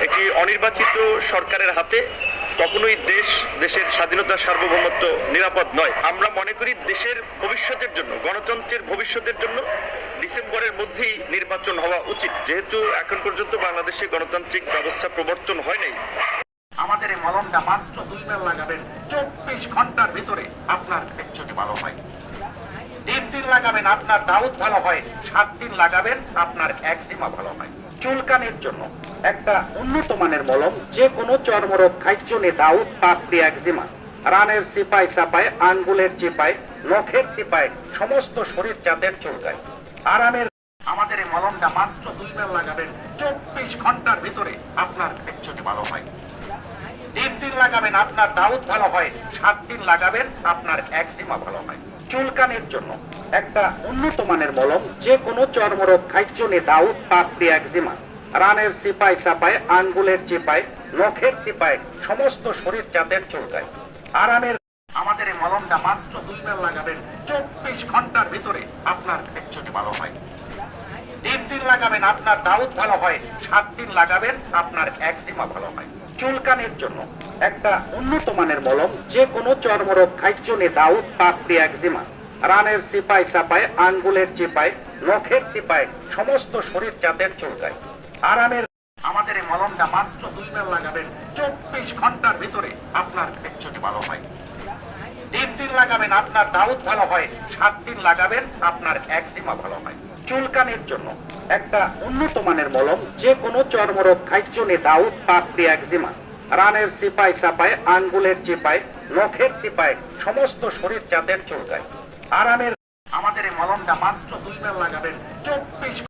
একটি অনির্বাচিত সরকারের হাতে কখনোই দেশের স্বাধীনতা সার্বভৌমত্ব নিরাপদ নয়। আমরা মনে করি দেশের ভবিষ্যতের জন্য, গণতন্ত্রের ভবিষ্যতের জন্য ডিসেম্বরের মধ্যেই নির্বাচন হওয়া উচিত, যেহেতু এখন পর্যন্ত বাংলাদেশে গণতান্ত্রিক ব্যবস্থা প্রবর্তন হয় নাই। আমাদের এই মলমটা মাত্র 2 বার লাগাবেন, 24 ঘন্টার ভিতরে আপনার খেচ্ছুটি ভালো হয়। 3 দিন লাগাবেন আপনার দাউদ ভালো হয়, 7 দিন লাগাবেন আপনার একজিমা ভালো হয়। চুলকানির জন্য একটা উন্নত মানের মলম, যে কোনো চর্মরোগ, খাইচুনি, দাউদ, পাপড়ি, একজিমা, রানের সিপাই সাপায়, আঙ্গুলের চিপায়, নখের চিপায়, সমস্ত শরীর জাতের চুলকায় আরামের। আমাদের এই মলমটা মাত্র 2 বার লাগাবেন, 24 ঘন্টার ভিতরে আপনার খেচ্ছুটি ভালো হয়। 3 দিন লাগাবেন আপনার দাউদ ভালো হয়, 7 দিন লাগাবেন আপনার একজিমা ভালো হয়। চুলকানির জন্য একটা উন্নত মানের মলম, যে কোনো চর্মরোগ, খাইচুনি, দাউদ, পাপড়ি, একজিমা, রানের সিপাই সাপায়, আঙ্গুলের চিপায়, নখের চিপায়, সমস্ত শরীর জাতের চুলকায় আরামের। আমাদের এই মলমটা মাত্র 2 বার লাগাবেন, 24 ঘন্টার ভিতরে আপনার খেচ্ছুটি ভালো হয়। 3 দিন লাগাবেন আপনার দাউদ ভালো হয়, 7 দিন লাগাবেন আপনার একজিমা ভালো হয়। চুলকানির জন্য একটা উন্নত মানের মলম, যে কোনো চর্মরোগ, খাইচুনি, দাউদ, পাপড়ি, একজিমা, রানের সিপাই সাপায়, আঙ্গুলের চিপায়, নখের চিপায়, সমস্ত শরীর জাতের চুলকায় আরামের। আমাদের এই মলমটা মাত্র 2 বার লাগাবেন, 24 ঘন্টার ভিতরে আপনার খেচ্ছুটি ভালো হয়। 3 দিন লাগাবেন আপনার দাউদ ভালো হয়, 7 দিন লাগাবেন আপনার একজিমা ভালো হয়। চুলকানির জন্য একটা উন্নত মানের মলম, যে কোনো চর্মরোগ, খাইচুনি, দাউদ, পাপড়ি, একজিমা, রানের সিপাই সাপায়, আঙ্গুলের চিপায়, নখের চিপায়, সমস্ত শরীর জাতের চুলকায় আরামের। আমাদের এই মলমটা মাত্র 2 বার লাগাবেন, 24